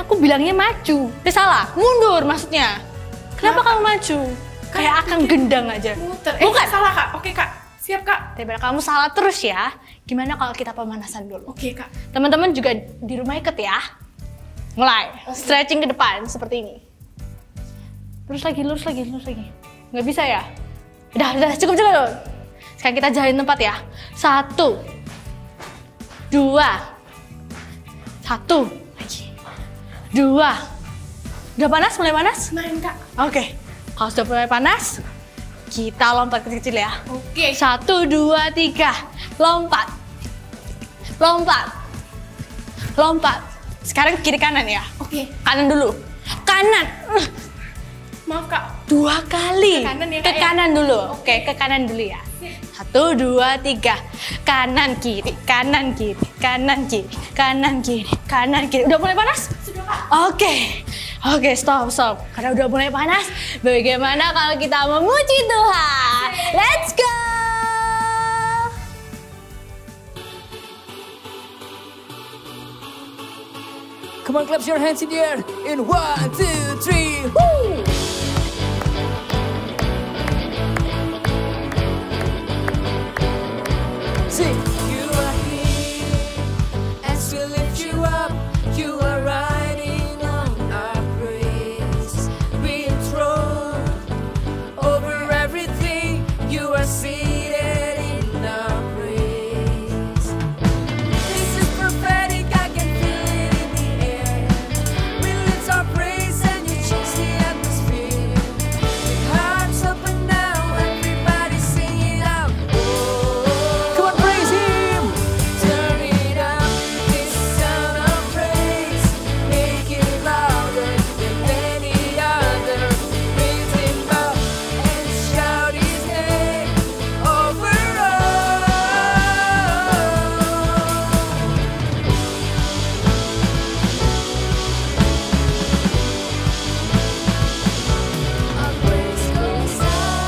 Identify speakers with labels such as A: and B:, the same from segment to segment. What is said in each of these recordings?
A: aku bilangnya maju. Salah, mundur maksudnya. Kenapa kamu maju? Kayak akan gendang aja.
B: Muter.
A: Bukan.
B: Salah Kak. Oke Kak. Siap Kak.
A: Daripada kamu salah terus ya. Gimana kalau kita pemanasan dulu?
B: Oke Kak.
A: Teman-teman juga di rumah ikut ya. Mulai. Stretching ke depan seperti ini. Lurus lagi, lurus lagi, lurus lagi. Nggak bisa ya? Udah, cukup. Sekarang kita jalanin tempat ya. 1, 2, 1, lagi. 2. Udah panas? Mulai panas?
B: Main Kak.
A: Oke. Kalau sudah mulai panas, kita lompat kecil-kecil ya.
B: Oke.
A: 1, 2, 3. Lompat. Lompat. Lompat. Sekarang kiri kanan ya.
B: Oke.
A: Kanan dulu. Kanan.
B: Maaf Kak.
A: 2 kali.
B: Ke kanan ya,
A: Ke
B: Kak, ya?
A: kanan dulu. Oke, ke kanan dulu ya. 1, 2, 3. Kanan kiri, kanan kiri, kanan kiri, kanan kiri, kanan kiri. Udah mulai panas?
B: Sudah Kak.
A: Oke, stop. Karena udah mulai panas, bagaimana kalau kita memuji Tuhan? Let's go!
C: Come on, clap your hands in the air. In 1, 2, 3. Woo! Sing. You are here as we lift you up. You are riding on our praise. We enthroned over everything. You are seated in our praise. This is prophetic. I can feel it in the air. We lift our praise and you change the atmosphere. With hearts up and down, everybody sing it out. Oh, come on, praise Him. Turn it up, this sound of praise. Make it louder than any other. Lift Him up and shout His name over all. Our praise goes up,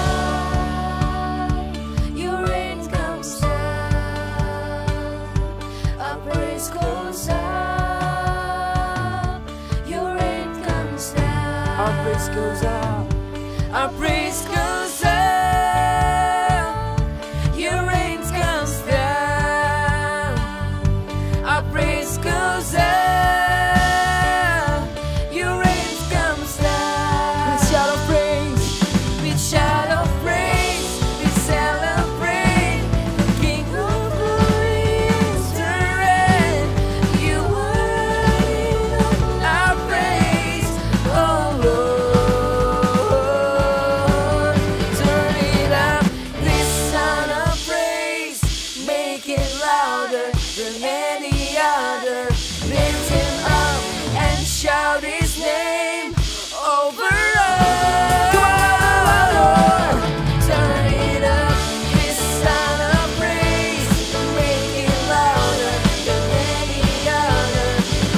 C: your reign comes down. Our praise goes up, your reign comes down. Our praise goes up, our praise goes up, your reign comes down. Our praise goes up, your reign comes down. We shout of praise, we shout of praise, we celebrate the King of Glory is the reign. You are in our praise, oh Lord. Turn it up, this sound of praise, make it louder than any other. Lift Him up and shout His name over all. Lord. Turn it up, this sound of praise, make it louder than any other.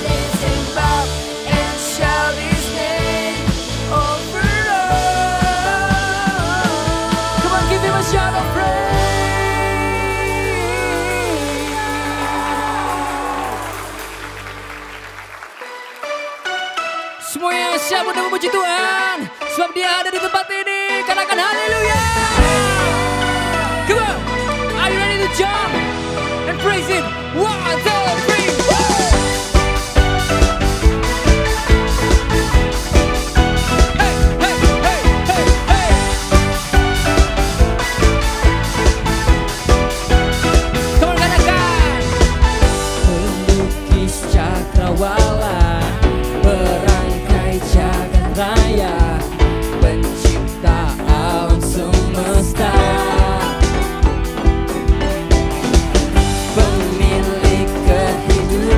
C: Lift Him up and shout His name over all. Come on, give Him a shout of praise. Semuanya siap untuk memuji Tuhan, sebab Dia ada di tempat ini. Katakan haleluya. Come on, are you ready to jump and praise Him? 1, 2, 3. Woo! Hey, hey, hey, hey, hey. Come on, katakan. Pelukis cakrawala, perangkai jagat raya, pencipta alam semesta, pemilik kehidupan.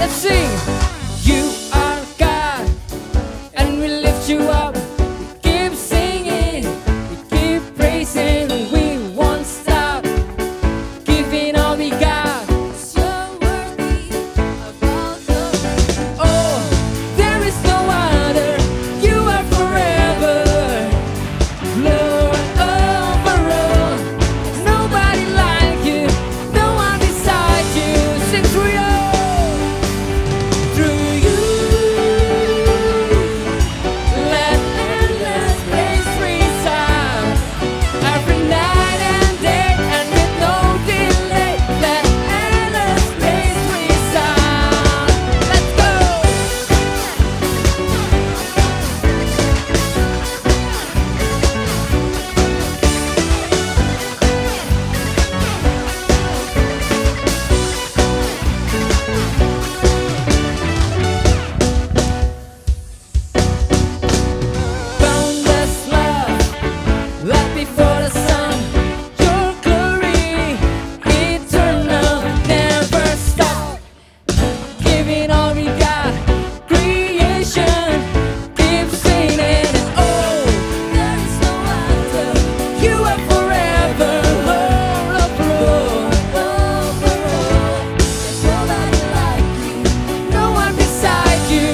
C: let's sing. You are God, and we lift you up. We keep singing, we keep praising, we won't stop giving all we got. 'Cause you're worthy of all the praise. Oh, there is no other. You are forever, Lord over all. Nobody like you, no one beside you. Sing through you. Through you, let endless praise resound every night and day, and with no delay. Let endless praise resound. Let's go. Boundless love, light before the sun. Your glory, eternal, never stop. Giving all we got, creation keeps singing. Oh, there is no other. You are forever, Lord of Lord. There's nobody like you, no one beside you.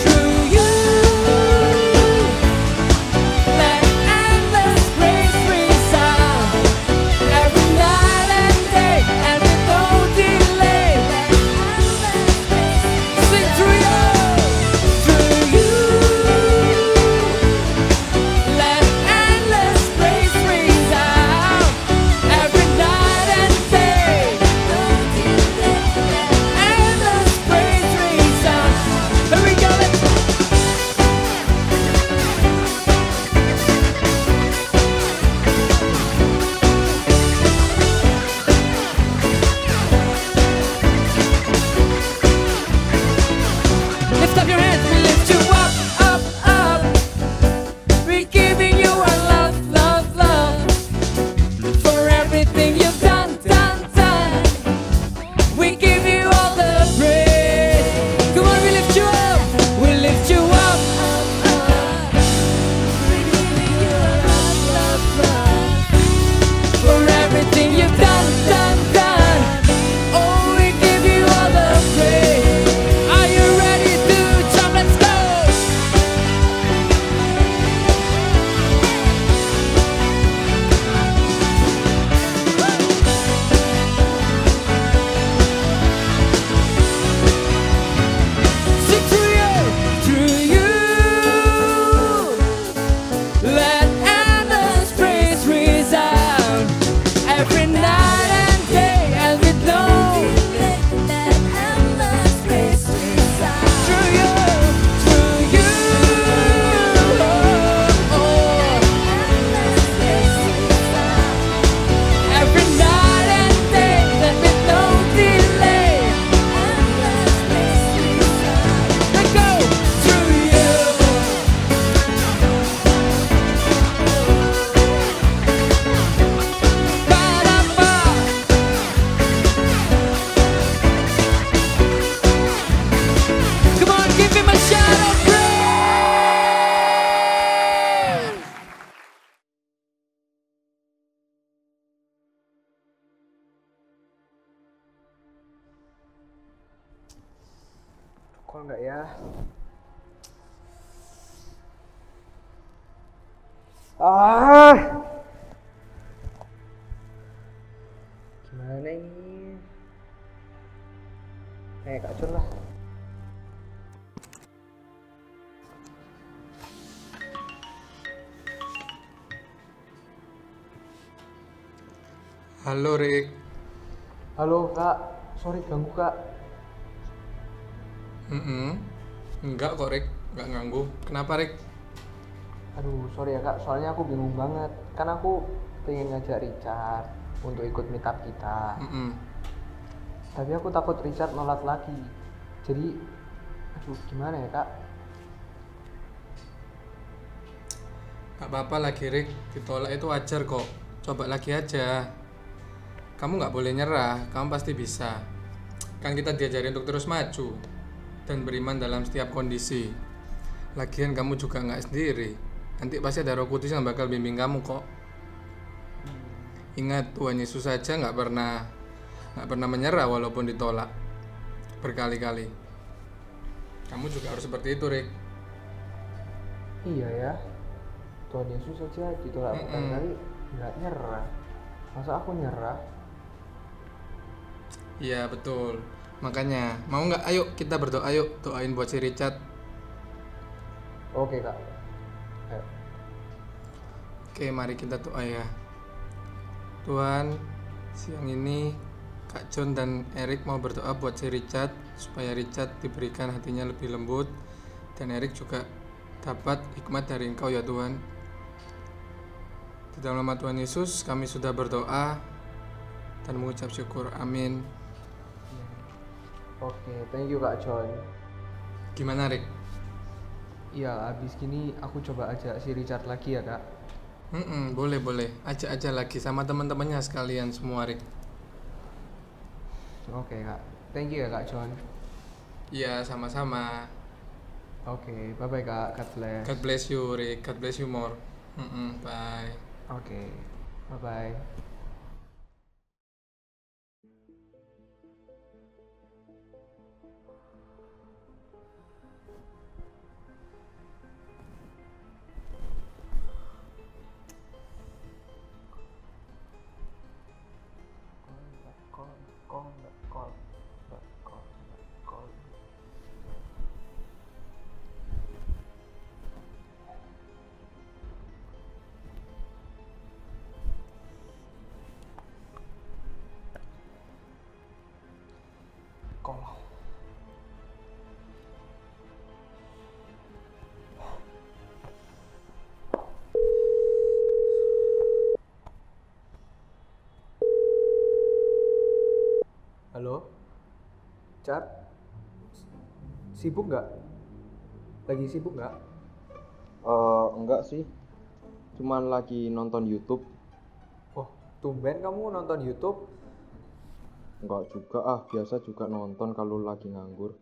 C: Through you, let endless praise resound every night and day, and with no delay. Sing through you, let endless praise resound every night and day. Endless praise resound. Here we go. Lift up your hands, we lift you up, up, up. We're giving you our love, love, love. For everything you've done, done, done. We give you all the praise. Come on, we lift you up, we lift you up, up, up. We're giving you our love, love, love. For everything you've done, done, done. Oh, we give you all the praise. Are you ready to jump? Let's go. Sing through you, let endless praise resound every night and day, and with no let endless praise resound through you, endless praise resound every night and day, and with no delay. Endless praise resound. Let's go through you. Ba-da-ba. Come on, give him a shout of praise.
D: Kok enggak ya? Gimana ini? Kak Cun lah.
E: Halo Rick.
D: Halo Kak, sorry ganggu Kak.
E: Enggak kok Rick, enggak ganggu. Kenapa Rick?
D: Aduh, sorry ya Kak, soalnya aku bingung banget. Kan aku pengen ngajak Richard untuk ikut meet up kita. Tapi aku takut Richard nolak lagi. Jadi, aduh gimana ya Kak?
E: Gak apa-apa lagi Rick, ditolak itu wajar kok. Coba lagi aja. Kamu nggak boleh nyerah, kamu pasti bisa. Kan kita diajari untuk terus maju dan beriman dalam setiap kondisi. Lagian kamu juga nggak sendiri. Nanti pasti ada Roh Kudus yang bakal bimbing kamu kok. Ingat, Tuhan Yesus saja nggak pernah menyerah walaupun ditolak berkali-kali. Kamu juga harus seperti itu, Rick.
D: Iya ya, Tuhan Yesus saja ditolak berkali-kali nggak nyerah. Masa aku nyerah?
E: Iya betul. Makanya mau nggak? Ayo kita berdoa, yuk doain buat si Richard.
D: Oke kak. Ayo.
E: Oke, mari kita doa ya. Tuhan, siang ini Kak John dan Erik mau berdoa buat si Richard supaya Richard diberikan hatinya lebih lembut dan Erik juga dapat hikmat dari Engkau ya Tuhan. Di dalam nama Tuhan Yesus kami sudah berdoa dan mengucap syukur. Amin.
D: Oke, thank you Kak John.
E: Gimana Rick?
D: Iya, abis gini aku coba ajak si Richard lagi ya Kak.
E: Boleh. Ajak aja lagi sama teman-temannya sekalian semua Rick.
D: Oke Kak, thank you ya Kak John.
E: Iya, sama-sama.
D: Oke, bye-bye Kak, God bless.
E: God bless you Rick, God bless you more. Bye.
D: Oke, bye-bye. Halo, Cat, sibuk nggak? Lagi sibuk nggak?
F: Enggak sih, cuman lagi nonton YouTube.
D: Oh, tumben kamu nonton YouTube?
F: Enggak juga biasa juga nonton kalau lagi nganggur.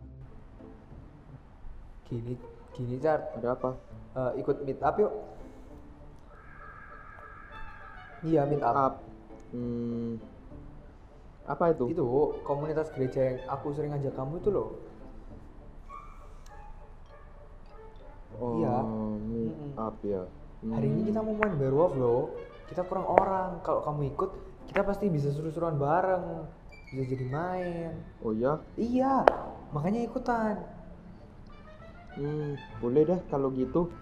D: Gini Cat,
F: Ada apa?
D: ikut meet up yuk. Iya, meet up.
F: Apa itu?
D: Itu komunitas gereja yang aku sering ngajak kamu itu loh. Iya.
F: Meet up ya.
D: Hari ini kita mau main werewolf loh. Kita kurang orang. Kalau kamu ikut, kita pasti bisa seru-seruan bareng. Bisa jadi main.
F: Oh ya?
D: Iya, makanya ikutan.
F: Boleh deh kalau gitu.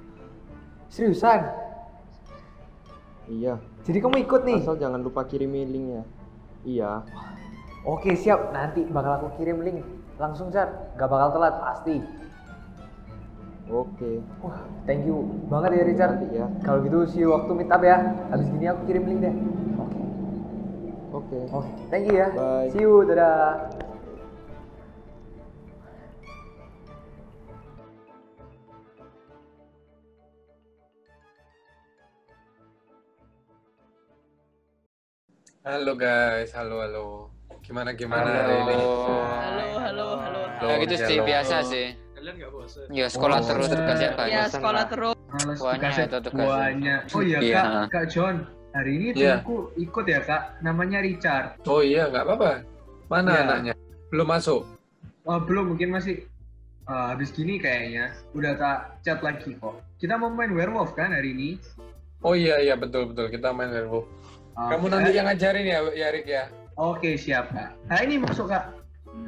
D: Seriusan?
F: Iya.
D: Jadi kamu ikut nih?
F: Asal jangan lupa kirim link ya. Iya.
D: Oke siap, nanti bakal aku kirim link langsung Cat. Gak bakal telat pasti.
F: Oke.
D: Wah, thank you banget ya Richard.
F: Nanti ya.
D: Kalau gitu see you waktu meet up ya. Habis gini aku kirim link deh.
F: Oke.
D: Oke, thank you ya.
F: Bye.
D: See you, dadah.
E: Halo guys, halo. Gimana hari ini?
A: Halo.
G: Ya gitu sih, biasa sih.
E: Kalian nggak bosan?
G: Ya sekolah terus tugasnya banyak.
A: Ya sekolah terus.
G: Buahnya itu tugasnya.
H: Buahnya. Oh iya
G: Iya.
H: Kak John. Hari ini
E: Iya.
H: temanku ikut ya Kak. Namanya Richard.
E: Oh iya, nggak apa-apa. Mana
H: Iya.
E: anaknya? Belum masuk?
H: Oh, belum, mungkin masih habis gini kayaknya. Udah tak chat lagi kok. Kita mau main werewolf kan hari ini?
E: Oh iya betul. Kita main werewolf. Kamu nanti yang ngajarin ya Rick ya?
H: Oke, siap Kak. Nah ini masuk Kak.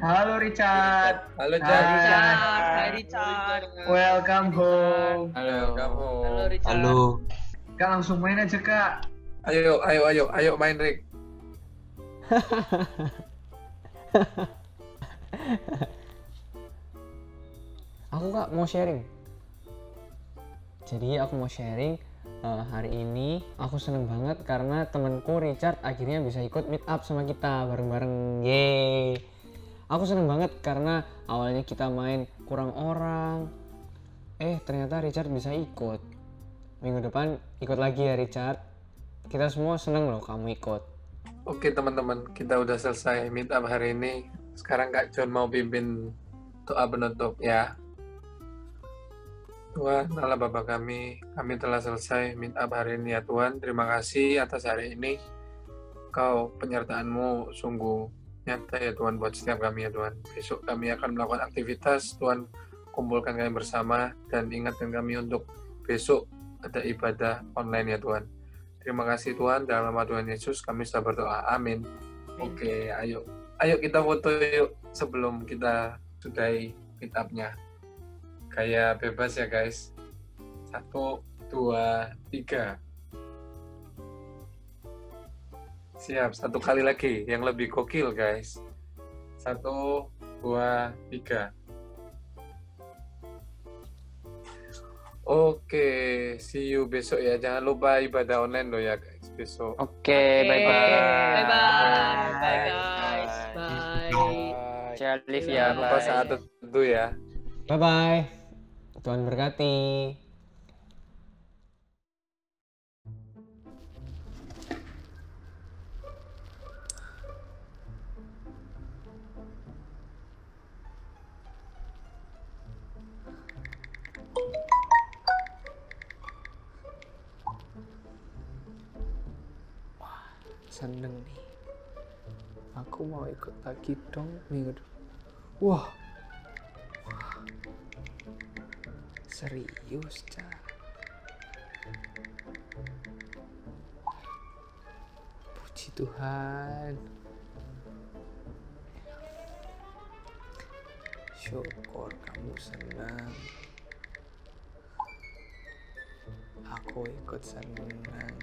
H: Halo Richard.
E: Halo
H: Hai.
E: Richard.
A: Hai Richard.
H: Welcome home.
E: Halo kamu.
A: Richard.
H: Kak langsung main aja Kak.
E: Ayo main Rick.
I: Aku Kak mau sharing. Jadi aku mau sharing hari ini aku seneng banget karena temenku Richard akhirnya bisa ikut meet up sama kita bareng-bareng. Yeay. Aku seneng banget karena awalnya kita main kurang orang. Ternyata Richard bisa ikut. Minggu depan ikut lagi ya Richard. Kita semua seneng loh kamu ikut.
E: Oke teman-teman, kita udah selesai meet up hari ini. Sekarang Kak John mau pimpin doa penutup ya. Tuhan, Allah Bapa kami telah selesai meet up hari ini ya Tuhan. Terima kasih atas hari ini. Kau penyertaan-Mu sungguh nyata ya Tuhan buat setiap kami ya Tuhan. Besok kami akan melakukan aktivitas, Tuhan kumpulkan kami bersama dan ingatkan kami untuk besok ada ibadah online ya Tuhan. Terima kasih Tuhan, dalam nama Tuhan Yesus kami sudah berdoa. Amin. Oke, ayo kita foto yuk sebelum kita sudahi meet up-nya. Kayak bebas ya guys. 1, 2, 3. Siap, satu kali lagi yang lebih gokil guys. 1, 2, 3. Oke, see you besok ya. Jangan lupa ibadah online loh ya guys besok.
G: Oke, bye-bye.
A: Bye-bye. Bye guys. Bye.
G: Share live
E: Jangan
G: ya,
E: lupa
G: bye.
E: saat tertentu ya.
I: Bye-bye. Tuhan berkati.
D: Seneng nih. Aku mau ikut lagi dong minggu depan. Wah. Serius, Cak. Puji Tuhan. Syukur kamu senang. Aku ikut senang.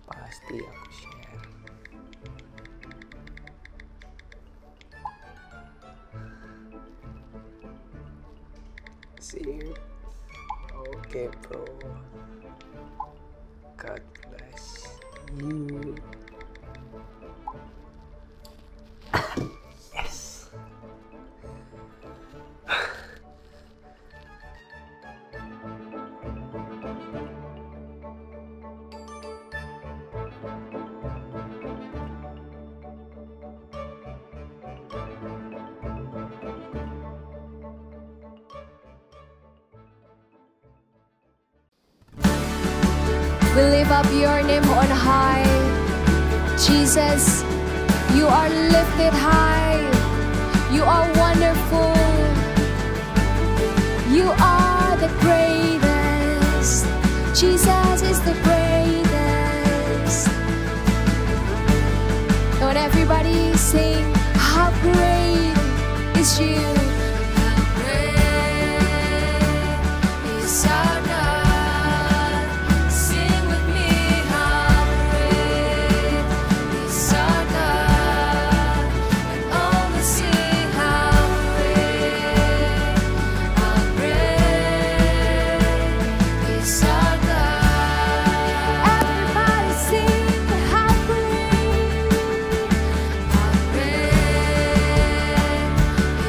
D: Pasti aku share. Sip. Oke bro. God bless you. Yes.
C: We lift up your name on high. Jesus, you are lifted high. You are wonderful. You are the greatest. Jesus is the greatest. Don't everybody sing, how great is you. How great is our God.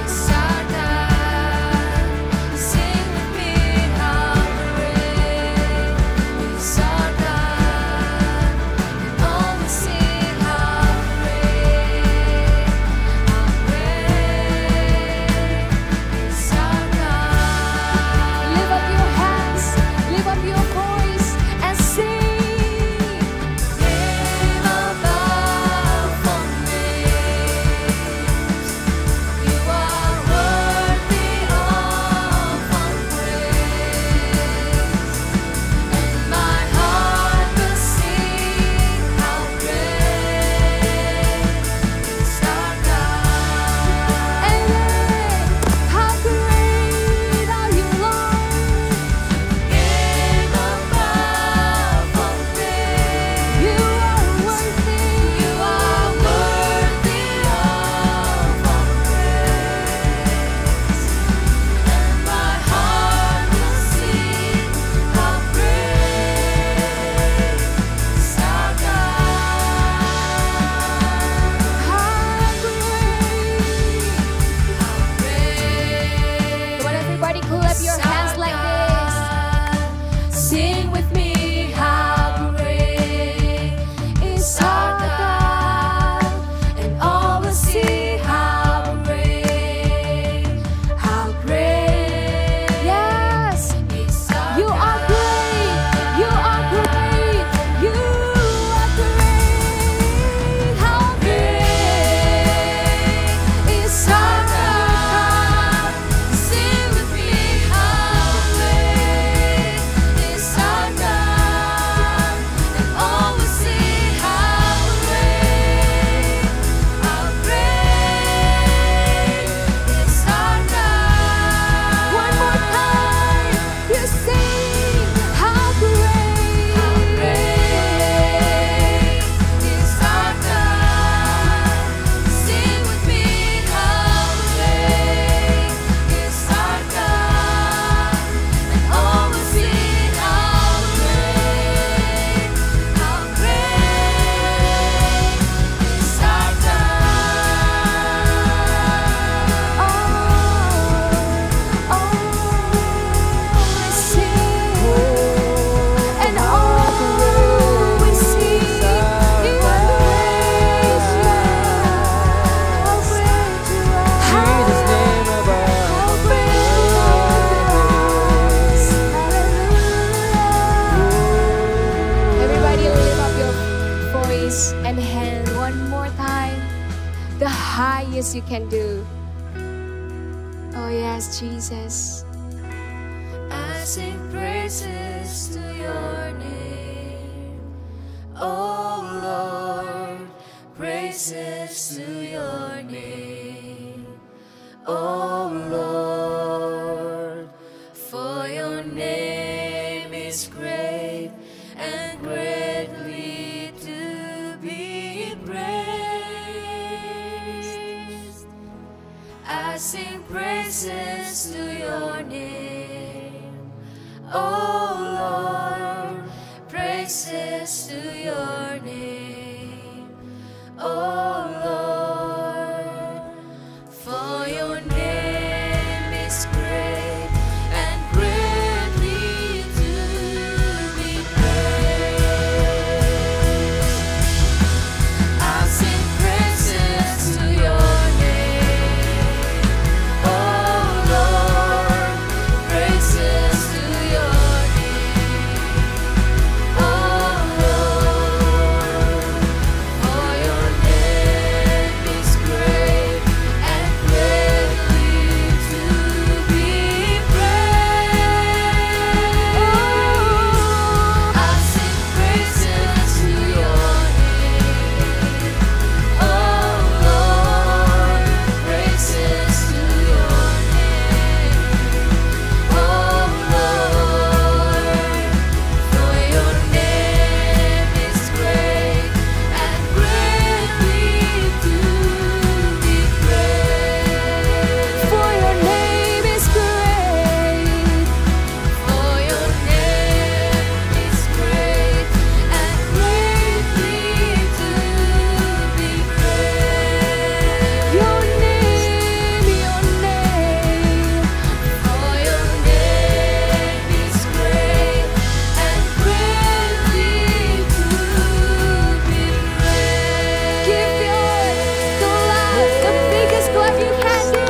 C: Side yes, you can do. Oh yes, Jesus. I sing praises to your name. Oh Lord, praises to your name. Oh Lord, for your name is great and greatly to be praised. I sing praises to your name. Oh Lord, praises to your name. Oh Lord, for your name is great and greatly to be praised. I sing praises to your name. Oh Lord, praises to your name. Oh Lord, for your name is great and greatly to be praised. I sing praises to your name. Oh Lord, praises to your name. Oh Lord, for your name is great and greatly to be praised. For your name is great. For your name is great and greatly to be praised. Your name. For your name is great and greatly to be praised. Give your clap, the biggest clap you can do.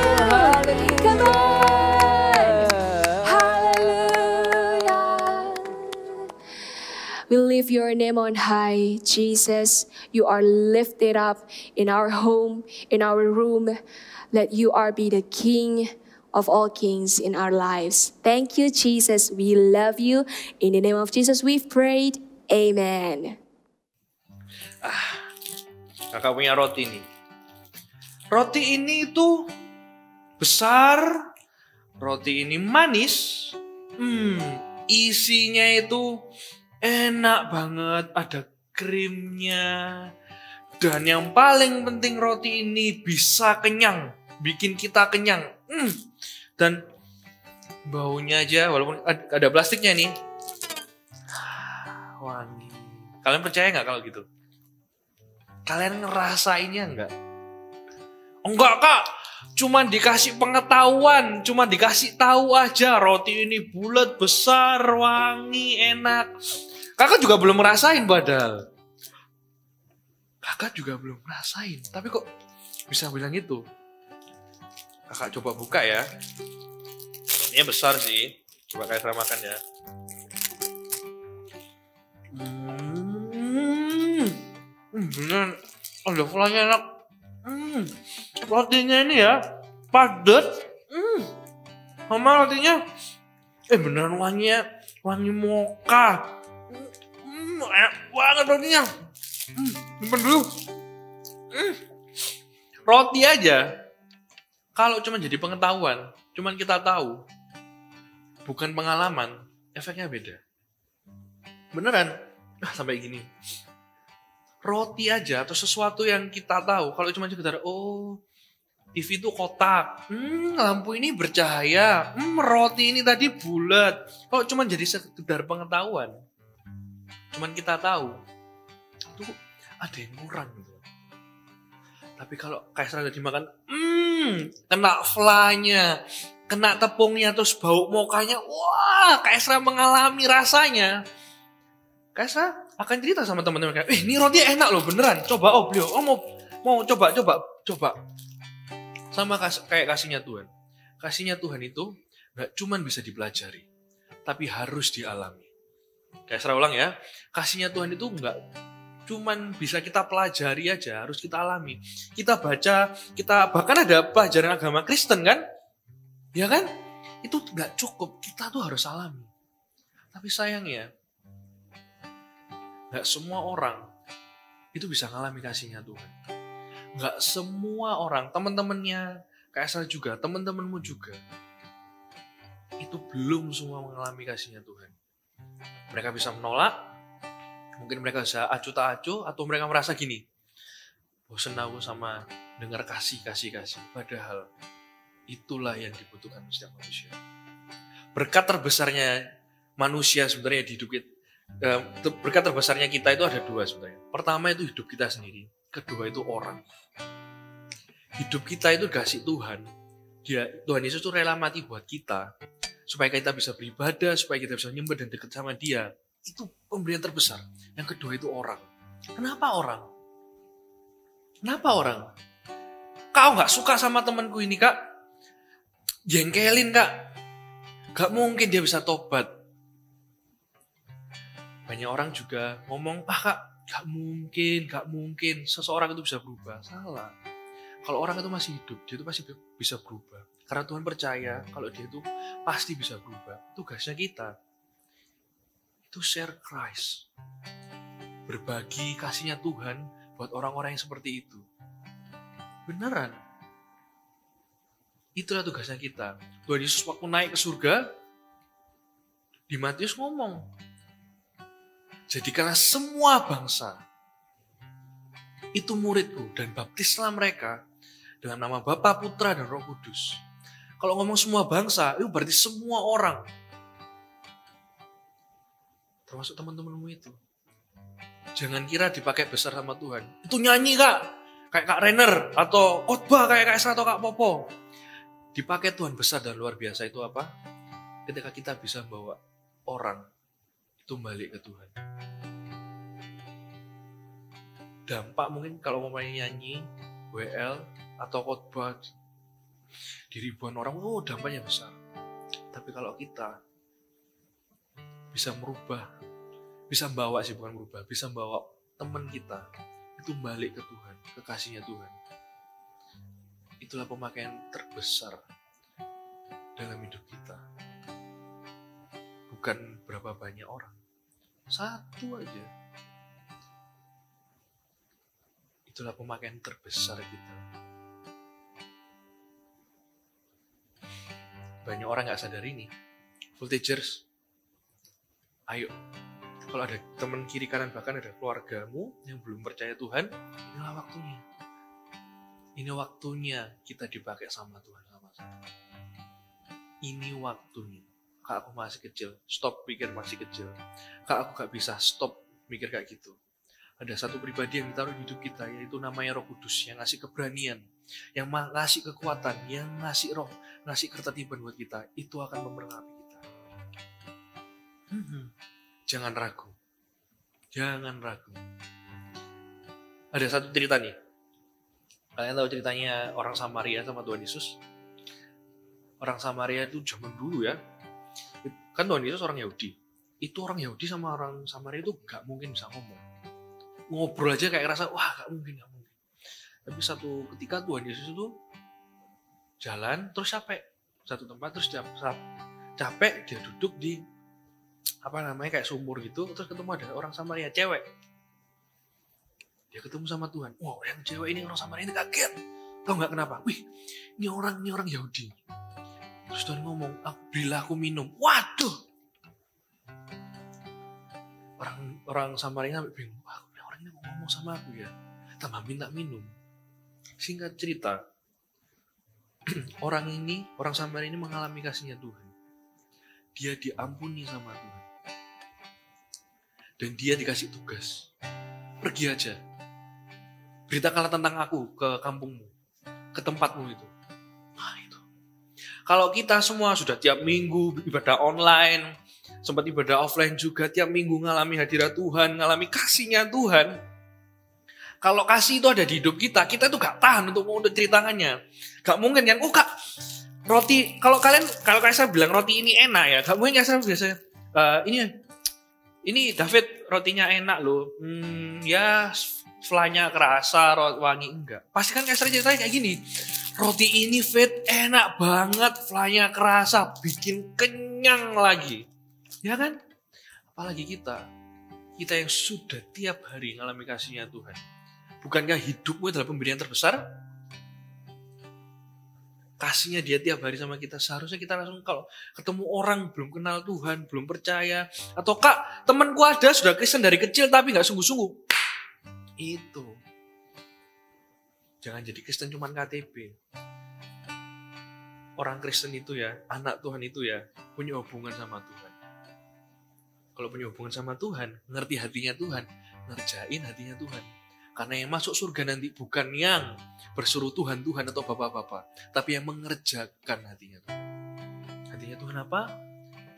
C: Come on. Hallelujah. We lift your name on high, Jesus. You are lifted up in our home, in our room. Let you are be the King of all kings in our lives. Thank you, Jesus. We love you. In the name of Jesus, we've prayed. Amen.
J: Kakak punya roti nih. Roti ini itu besar, roti ini manis, isinya itu enak banget, ada krimnya. Dan yang paling penting roti ini bisa kenyang, bikin kita kenyang. Dan baunya aja, walaupun ada plastiknya nih, wangi. Kalian percaya nggak kalau gitu? Kalian ngerasainnya nggak? Enggak kak, cuman dikasih pengetahuan, cuman dikasih tahu aja roti ini bulat, besar, wangi, enak. Kakak juga belum ngerasain padahal. Kakak juga belum ngerasain, tapi kok bisa bilang gitu? Kakak coba buka ya. Rotinya besar sih, coba kayak saya makan ya. Beneran, ada flanya enak. Rotinya ini ya, padat. Sama rotinya, beneran wanginya, wangi mocha. Enak banget rotinya. Simpen dulu. Roti aja, kalau cuma jadi pengetahuan, cuman kita tahu, bukan pengalaman, efeknya beda. Beneran, sampai gini. Roti aja atau sesuatu yang kita tahu, kalau cuma sekedar, TV itu kotak, lampu ini bercahaya, roti ini tadi bulat. Kalau cuma jadi sekedar pengetahuan, cuman kita tahu, itu ada yang kurang gitu. Tapi kalau kayak udah dimakan, kena flanya, kena tepungnya, terus bau mokanya, wah, kayak mengalami rasanya. Kayak akan cerita sama teman-teman kayak, ini roti enak loh beneran, coba beliau, mau coba. Sama kayak kasihnya Tuhan. Kasihnya Tuhan itu nggak cuman bisa dipelajari, tapi harus dialami. Kayak ulang ya, kasihnya Tuhan itu nggak cuman bisa kita pelajari aja, harus kita alami. Kita baca, kita bahkan ada pelajaran agama Kristen kan? Ya kan? Itu nggak cukup, kita tuh harus alami. Tapi sayangnya, nggak semua orang itu bisa ngalami kasihnya Tuhan. Nggak semua orang, teman-temannya, kayak saya juga, teman-temanmu juga, itu belum semua mengalami kasihnya Tuhan. Mereka bisa menolak, mungkin mereka bisa acuh tak acuh, atau mereka merasa gini, bosen aku sama dengar kasih. Padahal itulah yang dibutuhkan setiap manusia. Berkat terbesarnya manusia sebenarnya di hidup kita, berkat terbesarnya kita itu ada dua sebenarnya. Pertama itu hidup kita sendiri, kedua itu orang. Hidup kita itu kasih Tuhan. Tuhan Yesus itu rela mati buat kita, supaya kita bisa beribadah, supaya kita bisa nyembah dan dekat sama Dia. Itu pemberian terbesar. Yang kedua itu orang. Kenapa orang? Kau gak suka sama temanku ini, Kak? Jengkelin, Kak. Gak mungkin dia bisa tobat. Banyak orang juga ngomong, Kak, gak mungkin seseorang itu bisa berubah. Salah. Kalau orang itu masih hidup, dia itu pasti bisa berubah. Karena Tuhan percaya kalau dia itu pasti bisa berubah. Tugasnya kita itu share Christ. Berbagi kasihnya Tuhan buat orang-orang yang seperti itu. Beneran. Itulah tugasnya kita. Tuhan Yesus waktu naik ke surga, di Matius ngomong, jadikanlah semua bangsa itu muridku dan baptislah mereka dengan nama Bapa, Putra, dan Roh Kudus. Kalau ngomong semua bangsa, itu berarti semua orang. Termasuk teman-temanmu itu. Jangan kira dipakai besar sama Tuhan. Itu nyanyi, Kak. Kayak Kak Renner. Atau khotbah kayak Kak Esra atau Kak Popo. Dipakai Tuhan besar dan luar biasa itu apa? Ketika kita bisa bawa orang itu balik ke Tuhan. Dampak mungkin kalau mau nyanyi, WL, atau khotbah di ribuan orang, dampaknya besar. Tapi kalau kita bisa merubah, bisa bawa bisa bawa teman kita itu balik ke Tuhan, ke kasihnya Tuhan. Itulah pemakaian terbesar dalam hidup kita. Bukan berapa banyak orang, satu aja. Itulah pemakaian terbesar kita. Banyak orang gak sadar ini. Voltagers, ayo. Kalau ada teman kiri kanan, bahkan ada keluargamu yang belum percaya Tuhan, inilah waktunya. Ini waktunya kita dipakai sama Tuhan. Ini waktunya. Kak, aku masih kecil. Stop pikir masih kecil. Kak, aku gak bisa stop mikir kayak gitu. Ada satu pribadi yang ditaruh di hidup kita, yaitu namanya Roh Kudus, yang ngasih keberanian, yang ngasih kekuatan, yang ngasih roh, ngasih ketertiban buat kita. Itu akan memperlengkapi kita. Jangan ragu. Jangan ragu. Ada satu cerita nih. Kalian tahu ceritanya orang Samaria sama Tuhan Yesus? Orang Samaria itu zaman dulu ya. Kan Tuhan Yesus orang Yahudi. Itu orang Yahudi sama orang Samaria itu gak mungkin bisa ngomong. Ngobrol aja kayak ngerasa, wah gak mungkin. Tapi satu ketika Tuhan Yesus itu jalan, terus capek. Satu tempat, terus capek, dia duduk di kayak sumur gitu, terus ketemu ada orang Samaria, cewek. Dia ketemu sama Tuhan. Wow, yang cewek ini orang Samaria ini kaget. Tahu nggak kenapa? Wih, ini orang Yahudi. Terus Tuhan ngomong, berilah aku minum. Waduh. Orang Samaria sampai bingung. Wah, orang ini mau ngomong sama aku ya. Tambah minta minum. Singkat cerita, orang Samaria ini mengalami kasihnya Tuhan. Dia diampuni sama Tuhan. Dan dia dikasih tugas. Pergi aja. Beritakanlah tentang aku ke kampungmu. Ke tempatmu itu. Nah itu. Kalau kita semua sudah tiap minggu ibadah online, sempat ibadah offline juga, tiap minggu ngalami hadirat Tuhan, ngalami kasihnya Tuhan. Kalau kasih itu ada di hidup kita tuh gak tahan untuk cuci tangannya. Gak mungkin kan, Kak, roti, kalau kalian saya bilang roti ini enak ya, gak mungkin saya biasa, ini ini David rotinya enak loh. Ya flanya kerasa, wangi enggak. Pasti kan Kaisar ceritanya kayak gini. Roti ini Fit enak banget, flanya kerasa, bikin kenyang lagi. Ya kan? Apalagi kita yang sudah tiap hari ngalami kasihnya Tuhan. Bukankah hidupmu adalah pemberian terbesar? Kasihnya dia tiap hari sama kita. Seharusnya kita langsung kalau ketemu orang belum kenal Tuhan, belum percaya. Atau Kak, temanku ada sudah Kristen dari kecil tapi gak sungguh-sungguh. Itu. Jangan jadi Kristen cuman KTP. Orang Kristen itu ya, anak Tuhan itu ya, punya hubungan sama Tuhan. Kalau punya hubungan sama Tuhan, ngerti hatinya Tuhan, ngerjain hatinya Tuhan. Karena yang masuk surga nanti bukan yang bersuruh Tuhan atau bapak-bapak, tapi yang mengerjakan hatinya Tuhan. Hatinya Tuhan apa?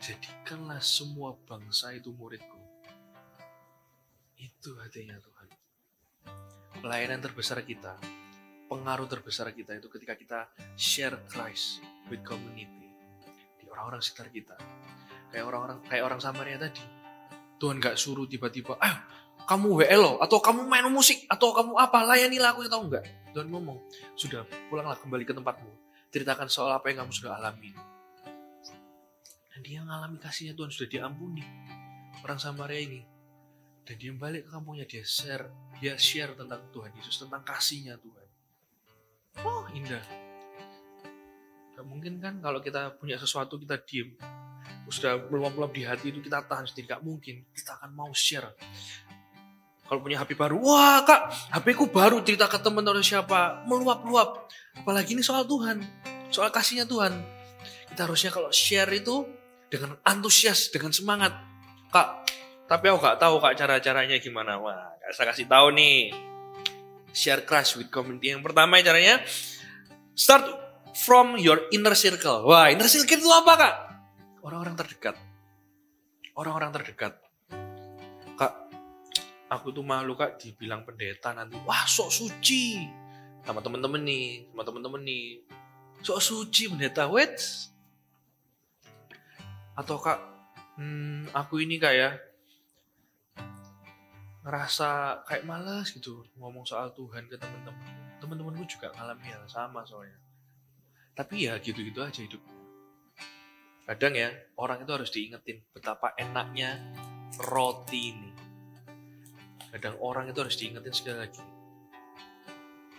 J: Jadikanlah semua bangsa itu muridku. Itu hatinya Tuhan. Pelayanan terbesar kita, pengaruh terbesar kita itu ketika kita share Christ with community. Di orang-orang sekitar kita. Kayak orang Samaria tadi. Tuhan gak suruh tiba-tiba, ayo kamu WL atau kamu main musik atau kamu apa, layanilah aku, tahu enggak? Tuhan ngomong, sudah pulanglah kembali ke tempatmu. Ceritakan soal apa yang kamu sudah alami. Dan dia mengalami kasihnya Tuhan, sudah diampuni. Orang Samaria ini. Dan dia balik ke kampungnya, dia share tentang Tuhan Yesus, tentang kasihnya Tuhan. Oh, indah. Gak mungkin kan kalau kita punya sesuatu kita diem. Sudah meluap-luap di hati itu kita tahan sendiri. Gak mungkin, kita akan mau share. Kalau punya HP baru, wah Kak, HP ku baru, cerita ke teman atau siapa, meluap-luap. Apalagi ini soal Tuhan, soal kasihnya Tuhan. Kita harusnya kalau share itu dengan antusias, dengan semangat. Kak, tapi aku gak tahu Kak cara-caranya gimana. Wah, saya kasih tahu nih. Share Christ with community. Yang pertama caranya, start from your inner circle. Wah, inner circle itu apa Kak? Orang-orang terdekat. Orang-orang terdekat. Kak, aku tuh malu Kak dibilang pendeta nanti. Wah, sok suci. Sama temen-temen nih. Sok suci pendeta, wait. Atau Kak, aku ini kayak ngerasa kayak malas gitu ngomong soal Tuhan ke temen-temen. Temen-temenku juga ngalami hal sama soalnya. Tapi ya gitu-gitu aja hidup. Kadang ya, orang itu harus diingetin betapa enaknya roti ini. Kadang orang itu harus diingetin sekali lagi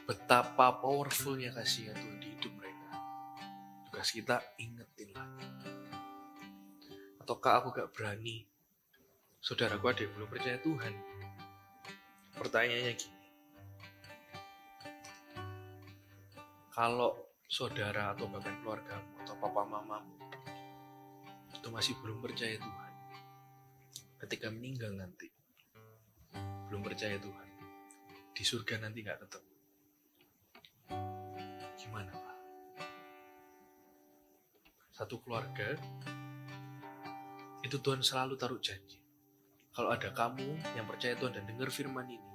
J: betapa powerfulnya kasihnya Tuhan di hidup mereka. Tugas kita ingetin lagi. Atau Kak, aku gak berani. Saudaraku ada yang belum percaya Tuhan. Pertanyaannya gini. Kalau saudara atau bahkan keluargamu atau papa mamamu itu masih belum percaya Tuhan, ketika meninggal nanti belum percaya Tuhan, di surga nanti gak ketemu, gimana Pak? Satu keluarga itu Tuhan selalu taruh janji. Kalau ada kamu yang percaya Tuhan dan dengar firman ini,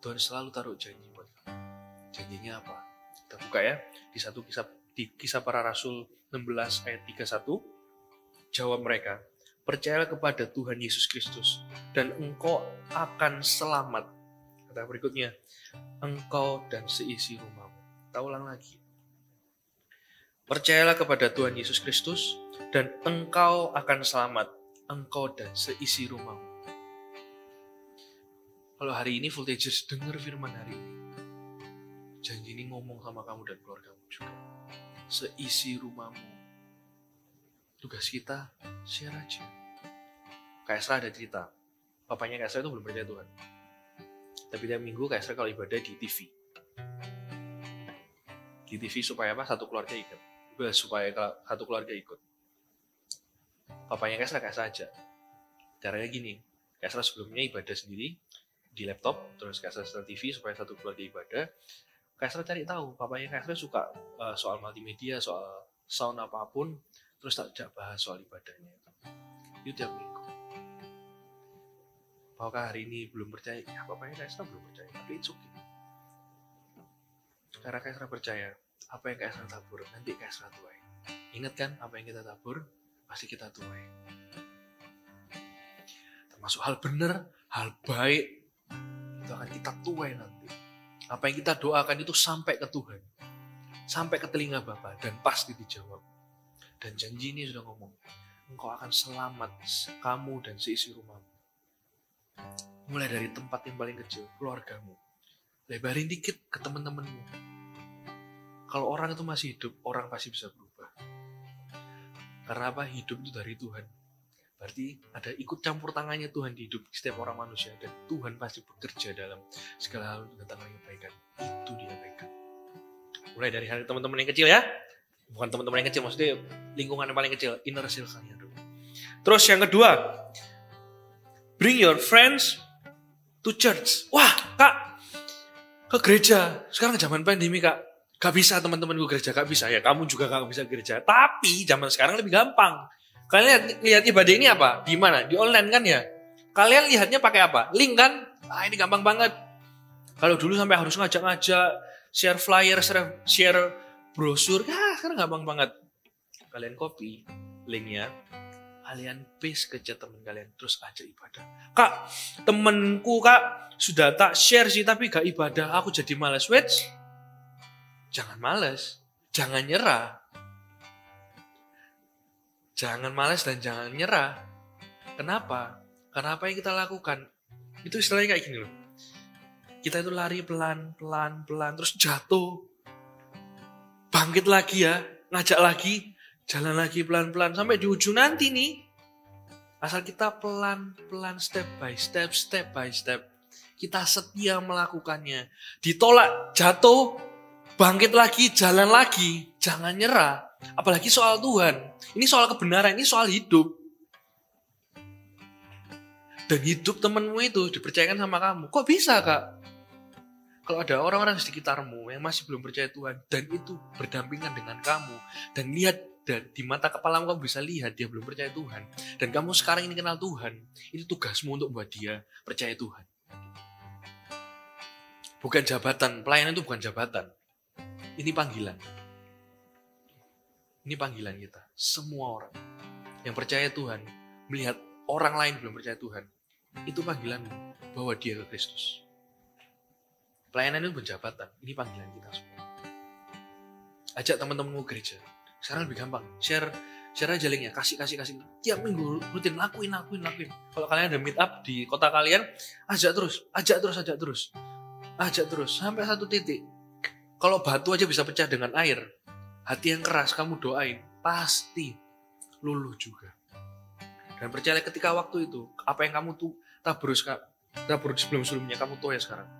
J: Tuhan selalu taruh janji buat kamu. Janjinya apa? Kita buka ya di kisah para rasul 16 ayat 31. Jawab mereka, percayalah kepada Tuhan Yesus Kristus dan engkau akan selamat. Kata berikutnya, engkau dan seisi rumahmu. Kita ulang lagi. Percayalah kepada Tuhan Yesus Kristus dan engkau akan selamat, engkau dan seisi rumahmu. Kalau hari ini Voltagers dengar firman hari ini, janji ini ngomong sama kamu dan keluargamu juga. Seisi rumahmu. Tugas kita share aja. Kaisra ada cerita, papanya Kaisra itu belum percaya Tuhan. Tapi tiap minggu Kaisra kalau ibadah di TV. Di TV supaya apa? Satu keluarga ikut. Supaya satu keluarga ikut. Papanya Kaisra aja. Caranya gini, Kaisra sebelumnya ibadah sendiri di laptop, terus Kaisra setel TV supaya satu keluarga ibadah. Kaisra cari tahu, papanya Kaisra suka soal multimedia, soal sound apapun, terus tak bahas soal ibadahnya itu tiap minggu. Apakah hari ini belum percaya? Ya, papanya Kaisra belum percaya, tapi it's okay. Karena Kaisra percaya, apa yang Kaisra tabur, nanti Kaisra tuai. Ingat kan, apa yang kita tabur, pasti kita tuai. termasuk hal benar, hal baik, itu akan kita tuai nanti. Apa yang kita doakan itu sampai ke Tuhan, sampai ke telinga Bapa, dan pasti dijawab. Dan janji ini sudah ngomong, engkau akan selamat, kamu dan seisi rumahmu. Mulai dari tempat yang paling kecil, keluargamu. Lebarin dikit ke teman-temanmu. Kalau orang itu masih hidup, orang pasti bisa berubah. Karena apa? Hidup itu dari Tuhan. Berarti ada ikut campur tangannya Tuhan di hidup setiap orang manusia. Dan Tuhan pasti bekerja dalam segala hal tentang kebaikan. Itu dia pegang. Mulai dari hal teman-teman yang kecil ya. Bukan teman-teman yang kecil, maksudnya lingkungan yang paling kecil. Inner circle kalian dulu. Terus yang kedua, bring your friends to church. Wah, Kak, ke gereja. Sekarang zaman pandemi, Kak. Gak bisa teman-teman gue gereja, gak bisa. Ya kamu juga gak bisa gereja. Tapi zaman sekarang lebih gampang. Kalian lihat ibadah ini apa? Di mana? Di online kan ya? Kalian lihatnya pakai apa? Link kan? Ah, ini gampang banget. Kalau dulu sampai harus ngajak-ngajak, share flyer, share brosur. Ya, sekarang gampang banget. Kalian copy linknya, kalian paste ke chat teman kalian, terus ajak ibadah. Kak, temenku Kak, sudah tak share sih, tapi gak ibadah. Aku jadi malas. Wait, jangan malas, jangan nyerah. Jangan malas dan jangan nyerah. Kenapa? Karena apa yang kita lakukan, itu istilahnya kayak gini loh. Kita itu lari pelan-pelan, terus jatuh. Bangkit lagi ya, ngajak lagi, jalan lagi pelan-pelan. Sampai di ujung nanti nih, asal kita pelan-pelan, step by step. Kita setia melakukannya. Ditolak, jatuh, bangkit lagi, jalan lagi. Jangan nyerah. Apalagi soal Tuhan. Ini soal kebenaran, ini soal hidup. Dan hidup temenmu itu dipercayakan sama kamu. Kok bisa, Kak? Kalau ada orang-orang di sekitarmu yang masih belum percaya Tuhan, dan itu berdampingan dengan kamu, dan lihat, dan di mata kepalamu kamu bisa lihat dia belum percaya Tuhan, dan kamu sekarang ini kenal Tuhan, itu tugasmu untuk membuat dia percaya Tuhan. Bukan jabatan, pelayanan itu bukan jabatan. Ini panggilan. Ini panggilan kita. Semua orang yang percaya Tuhan, melihat orang lain belum percaya Tuhan, itu panggilanmu, bawa dia ke Kristus. Pelayanan itu bukan jabatan, ini panggilan kita semua. Ajak teman-temanmu gereja. Sekarang lebih gampang. Share aja linknya, kasih. Tiap minggu rutin, lakuin. Kalau kalian ada meet up di kota kalian, ajak terus. Sampai satu titik. Kalau batu aja bisa pecah dengan air, hati yang keras kamu doain, pasti luluh juga. Dan percaya ketika waktu itu, apa yang kamu tabur sebelum-sebelumnya, kamu tuai sekarang.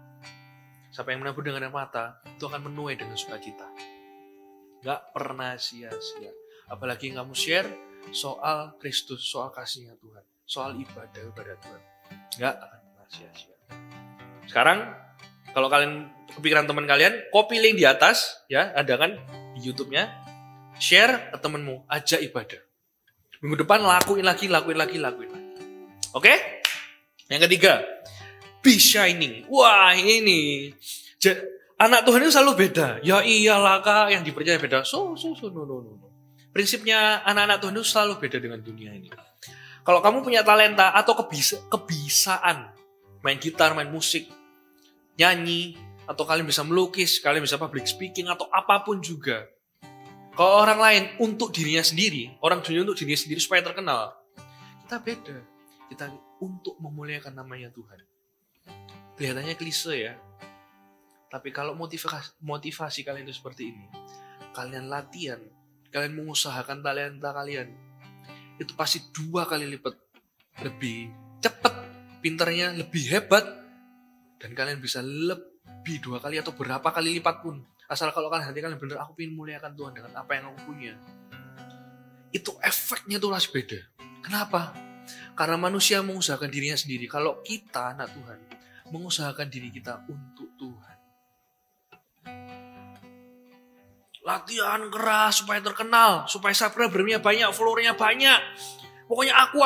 J: Siapa yang menabur dengan mata, itu akan menuai dengan sukacita. Gak pernah sia-sia. Apalagi yang kamu share soal Kristus, soal kasihnya Tuhan, soal ibadah Tuhan. Gak akan pernah sia-sia. Sekarang, kalau kalian kepikiran teman kalian, copy link di atas, ya, ada kan di YouTube-nya, share ke temenmu, ajak ibadah. Minggu depan lakuin lagi. Oke? Yang ketiga, be shining. Wah, ini anak Tuhan itu selalu beda. Ya iyalah Kak, yang dipercaya beda. No. Prinsipnya anak-anak Tuhan itu selalu beda dengan dunia ini. Kalau kamu punya talenta atau kebisaan, main gitar, main musik, nyanyi, atau kalian bisa melukis, kalian bisa public speaking, atau apapun juga. Kalau orang lain untuk dirinya sendiri, orang dunia untuk dirinya sendiri supaya terkenal, kita beda. Kita untuk memuliakan namanya Tuhan. Kelihatannya klise ya. Tapi kalau motivasi kalian itu seperti ini, kalian latihan, kalian mengusahakan talenta kalian, itu pasti 2 kali lipat lebih cepat, pinternya lebih hebat, dan kalian bisa lebih 2 kali atau berapa kali lipat pun. Asal kalau kalian hati kalian benar, aku ingin muliakan Tuhan dengan apa yang aku punya. Itu efeknya tuh langsung beda. Kenapa? Karena manusia mengusahakan dirinya sendiri. Kalau kita, anak Tuhan, mengusahakan diri kita untuk Tuhan. Latihan keras supaya terkenal, supaya subscribernya banyak, followernya banyak. Pokoknya aku.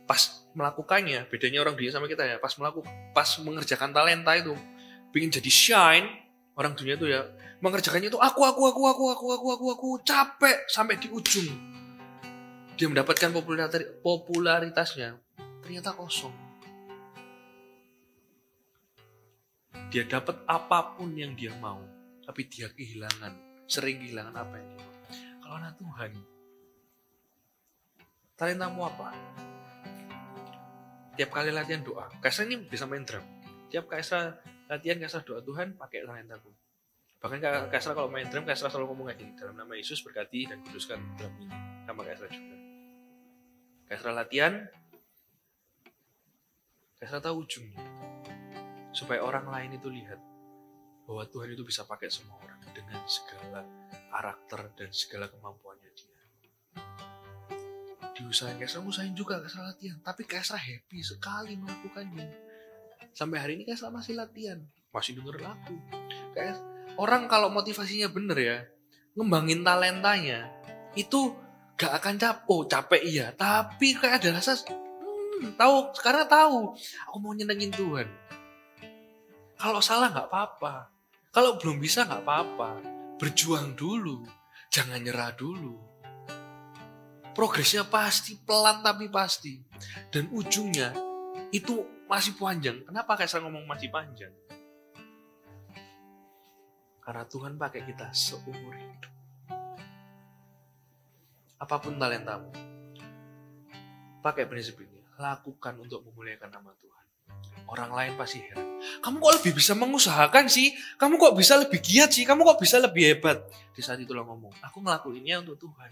J: Pas melakukannya, bedanya orang dunia sama kita ya, pas mengerjakan talenta itu, pengen jadi shine, orang dunia itu ya, mengerjakannya itu aku, capek sampai di ujung. dia mendapatkan popularitasnya ternyata kosong. Dia dapat apapun yang dia mau, tapi dia sering kehilangan apa yang dia mau. Kalau anak Tuhan, talentamu apa? Tiap kali latihan doa, Kaisra ini bisa main drum. Tiap Kaisra latihan, Kaisra doa Tuhan pakai talentaku. Bahkan Kaisra kalau main drum, Kaisra selalu ngomong gini, dalam nama Yesus berkati dan kuduskan drum ini. Sama Kaisra juga. Kaisra latihan, Kaisra tahu ujungnya. Supaya orang lain itu lihat bahwa Tuhan itu bisa pakai semua orang dengan segala karakter dan segala kemampuannya dia. Diusahain, Kaisra usahain juga, Kaisra latihan. Tapi Kaisra happy sekali melakukannya. Sampai hari ini Kaisra masih latihan, masih denger lagu. Orang kalau motivasinya bener ya, ngembangin talentanya, itu gak akan capek iya. Tapi kayak ada rasa, sekarang tahu, aku mau nyenengin Tuhan. Kalau salah gak apa-apa. Kalau belum bisa gak apa-apa. Berjuang dulu, jangan nyerah dulu. Progresnya pasti, pelan tapi pasti. Dan ujungnya itu masih panjang. Kenapa Kaisra ngomong masih panjang? Karena Tuhan pakai kita seumur hidup. Apapun talentamu, pakai prinsip ini. Lakukan untuk memuliakan nama Tuhan. Orang lain pasti heran. Kamu kok lebih bisa mengusahakan sih? Kamu kok bisa lebih giat sih? Kamu kok bisa lebih hebat? Di saat itulah ngomong, aku ngelakuinnya untuk Tuhan.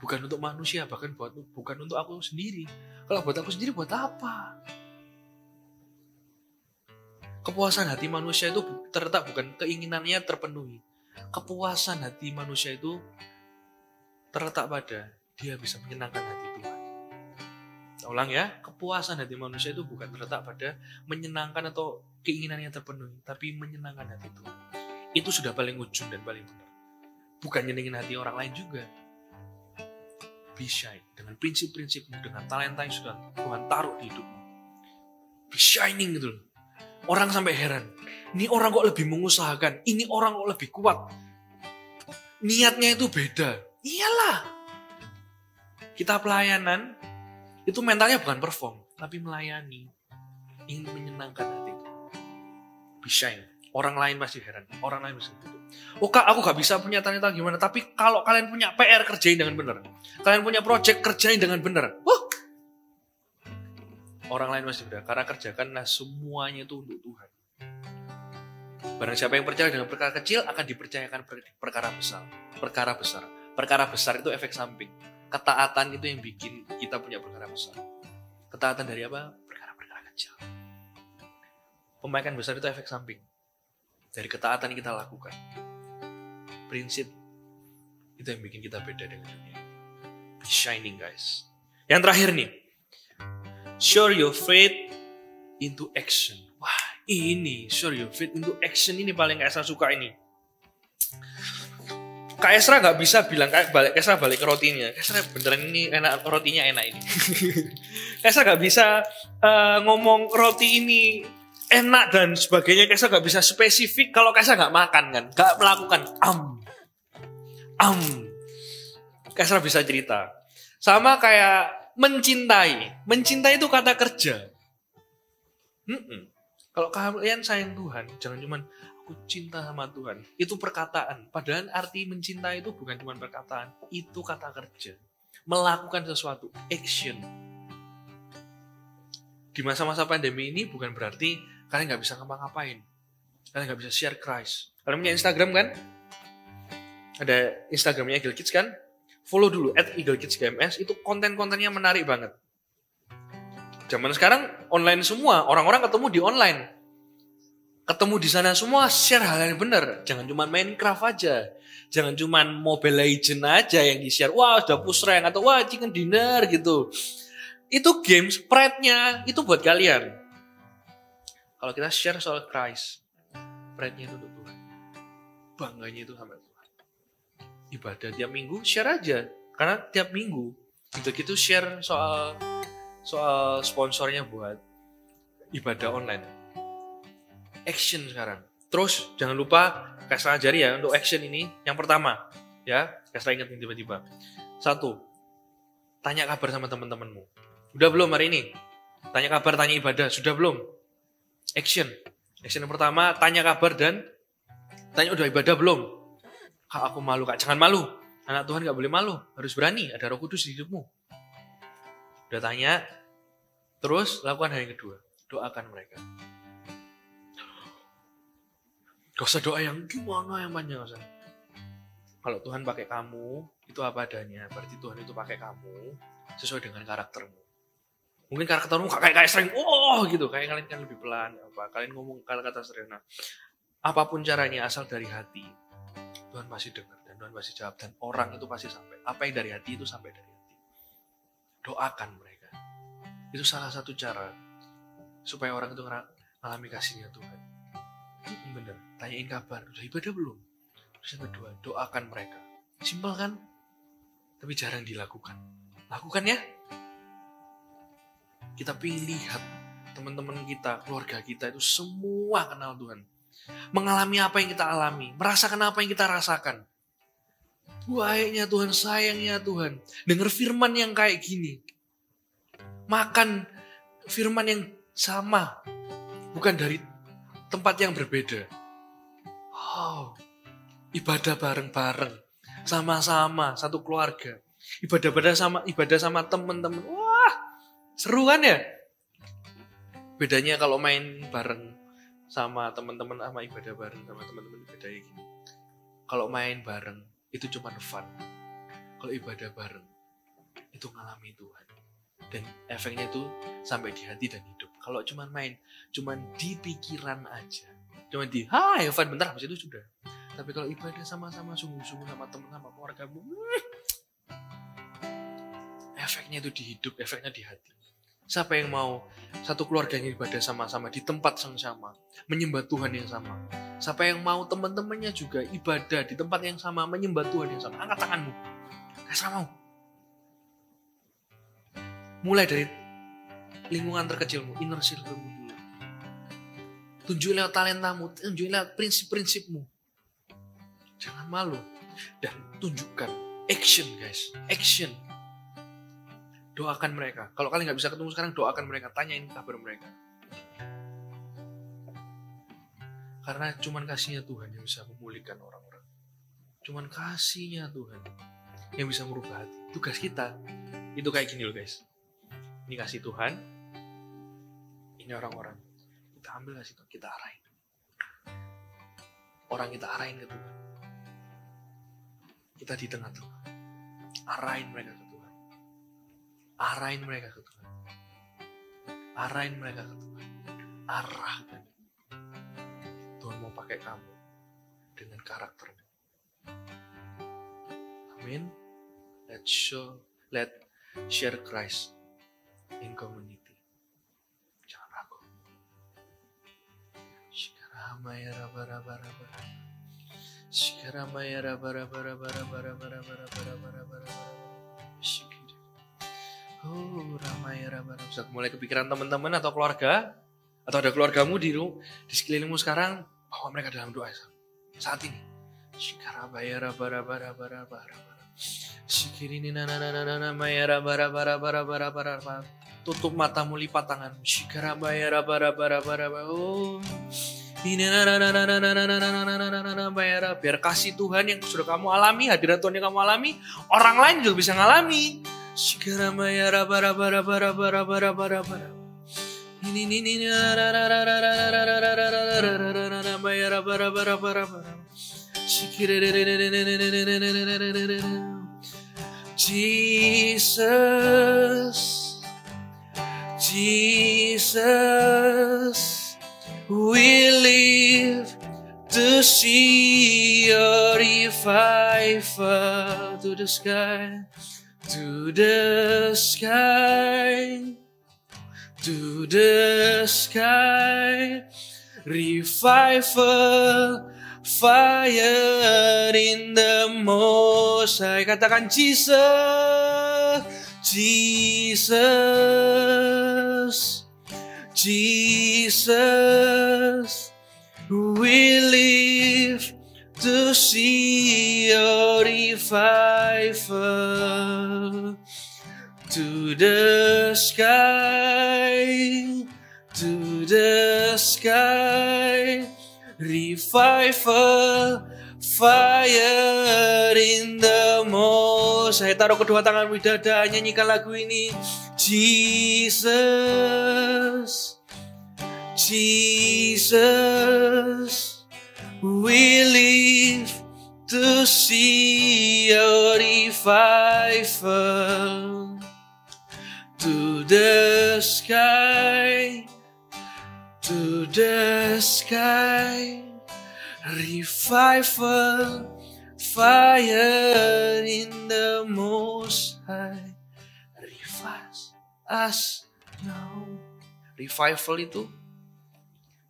J: Bukan untuk manusia, bahkan bukan untuk aku sendiri. Kalau buat aku sendiri, buat apa? Kepuasan hati manusia itu terletak bukan keinginannya terpenuhi. Kepuasan hati manusia itu terletak pada dia bisa menyenangkan hati Tuhan. Ulang ya, kepuasan hati manusia itu bukan terletak pada menyenangkan atau keinginannya terpenuhi, tapi menyenangkan hati Tuhan. Itu sudah paling ujung dan paling benar. Bukan nyenengin hati orang lain juga. Be shine dengan prinsip-prinsipmu, dengan talenta yang sudah Tuhan taruh di hidupmu. Be shining gitu loh. Orang sampai heran, ini orang kok lebih mengusahakan, ini orang kok lebih kuat. Niatnya itu beda. Iyalah. Kita pelayanan, itu mentalnya bukan perform, tapi melayani. Ingin menyenangkan hati itu. Be shine. Orang lain masih heran, orang lain masih gitu. Oh kak, aku gak bisa punya talenta gimana, tapi kalau kalian punya PR, kerjain dengan benar. Kalian punya project, kerjain dengan benar. Orang lain masih beda, karena kerjakanlah semuanya itu untuk Tuhan. Barang siapa yang percaya dengan perkara kecil, akan dipercayakan perkara besar. Perkara besar. Perkara besar itu efek samping. Ketaatan itu yang bikin kita punya perkara besar. Ketaatan dari apa? Perkara-perkara kecil. Pembaikan besar itu efek samping. Dari ketaatan yang kita lakukan. Prinsip itu yang bikin kita beda dengan dunia. Be shining guys. Yang terakhir nih. Show your faith into action. Wah, ini show your faith into action ini paling Kak Esra suka ini. Kak Esra nggak bisa bilang Kak Esra balik ke rotinya. Kak Esra beneran ini enak, rotinya enak ini. Kak Esra nggak bisa ngomong roti ini enak dan sebagainya. Kak Esra nggak bisa spesifik kalau Kak Esra nggak makan kan, nggak melakukan Kak Esra bisa cerita. Sama kayak mencintai itu kata kerja. Kalau kalian sayang Tuhan, jangan cuman aku cinta sama Tuhan. Itu perkataan. Padahal arti mencintai itu bukan cuma perkataan, itu kata kerja. Melakukan sesuatu, action. Di masa-masa pandemi ini bukan berarti kalian nggak bisa ngapa-ngapain. Kalian nggak bisa share Christ. Kalian punya Instagram kan? Ada Instagramnya Eagle Kids kan? Follow dulu @eaglekidsgms, itu konten-kontennya menarik banget. Zaman sekarang online semua, orang-orang ketemu di online. Ketemu di sana semua, share hal yang benar. Jangan cuma Minecraft aja. Jangan cuma Mobile Legends aja yang di-share. Wah, udah push rank atau wah chicken dinner gitu. Itu games, pride-nya itu buat kalian. Kalau kita share soal Christ, pride-nya itu untuk Tuhan. Bangganya itu sama Tuhan. Ibadah tiap minggu share aja, karena tiap minggu gitu share soal sponsornya buat ibadah online. Action sekarang. Terus jangan lupa Kak Esra ajari ya untuk action ini. Yang pertama ya, Kak Esra ingat tiba-tiba. 1, tanya kabar sama teman-temanmu. Udah belum hari ini? Tanya kabar, tanya ibadah. Sudah belum? Action. Action yang pertama, tanya kabar dan tanya udah ibadah belum? Kak, aku malu, Kak. Jangan malu. Anak Tuhan gak boleh malu. Harus berani. Ada Roh Kudus di hidupmu. Udah tanya. Terus lakukan hal yang kedua. Doakan mereka. Gak usah doa yang gimana yang panjang. Gak usah. Kalau Tuhan pakai kamu, itu apa adanya. Berarti Tuhan itu pakai kamu sesuai dengan karaktermu. Mungkin karaktermu kayak sering, gitu. Kayak kalian kan lebih pelan. Kalian ngomong kata-kata sederhana. Apapun caranya, asal dari hati. Tuhan pasti dengar dan Tuhan pasti jawab. Dan orang itu pasti sampai. Apa yang dari hati itu sampai dari hati. Doakan mereka. Itu salah satu cara supaya orang itu mengalami kasihnya Tuhan. Bener. Tanyain kabar. Udah ibadah belum? Terus yang kedua, doakan mereka. Simpel kan? Tapi jarang dilakukan. Lakukan ya. Kita pengen lihat teman-teman kita, keluarga kita itu semua kenal Tuhan. Mengalami apa yang kita alami. Merasakan apa yang kita rasakan. Baiknya Tuhan, sayangnya Tuhan. Dengar firman yang kayak gini. Makan firman yang sama. Bukan dari tempat yang berbeda. Ibadah bareng-bareng. Sama-sama, satu keluarga. Ibadah sama teman-teman. Wah, seru kan ya? Bedanya kalau main bareng sama teman-teman sama ibadah bareng sama teman-teman bedanya gini. Kalau main bareng itu cuma fun. Kalau ibadah bareng itu ngalami Tuhan. Dan efeknya itu sampai di hati dan hidup. Kalau cuma main, cuma di pikiran aja. Cuma di, fun bentar, habis itu sudah. Tapi kalau ibadah sama-sama, sungguh-sungguh sama teman, sama keluarga, efeknya itu di hidup, efeknya di hati. Siapa yang mau satu keluarganya ibadah sama-sama di tempat yang sama, menyembah Tuhan yang sama. Siapa yang mau teman-temannya juga ibadah di tempat yang sama, menyembah Tuhan yang sama. Angkat tanganmu. Kasih mau. Mulai dari lingkungan terkecilmu, inner circle-mu dulu. Tunjukin lewat talentamu, tunjukin lewat prinsip-prinsipmu. Jangan malu. Dan tunjukkan. Action guys. Action. Doakan mereka. Kalau kalian gak bisa ketemu sekarang, doakan mereka. Tanyain kabar mereka. Karena cuman kasihnya Tuhan yang bisa memulihkan orang-orang. Cuman kasihnya Tuhan yang bisa merubah hati. Tugas kita itu kayak gini loh guys. Ini kasih Tuhan. Ini orang-orang. Kita ambil kasih Tuhan, kita arahin. Orang kita arahin ke Tuhan. Kita di tengah-tengah. Arahin mereka ke Tuhan. Arahin mereka ke Tuhan. Arahin mereka ke Tuhan. Arahkan. Tuhan mau pakai kamu dengan karaktermu. Amin. Let's share Christ in community. Jangan ragu. Shikaramaya raba-raba-raba. Shikaramaya raba-raba-raba-raba-raba-raba-raba-raba-raba. Shikir. Ramaya raba-raba. Bisa mulai kepikiran teman-teman atau keluarga, atau ada keluargamu di sekelilingmu sekarang, bawa mereka dalam doa saat ini. Shikarabaya raba-raba-raba-raba-raba. Sikirini maya raba-raba-raba-raba-raba. Tutup matamu, lipat tanganmu. Shikarabaya raba-raba-raba-raba. Ini biar kasih Tuhan yang sudah kamu alami, hadirat Tuhan yang kamu alami, orang lain juga bisa ngalami. Shikarabaya raba-raba-raba-raba-raba-raba. Ini Jesus, we live to see your revival to the sky, to the sky, to the sky, revival, fire in the most high. Katakan Jesus, Jesus, Jesus, we live to see your revival, to the sky, to the sky. Revival, fire in the most. Saya taruh kedua tangan di dada, nyanyikan lagu ini. Jesus, Jesus, we live to see your revival. To the sky, to the sky, revival, fire in the most high. Revive us now. Revival itu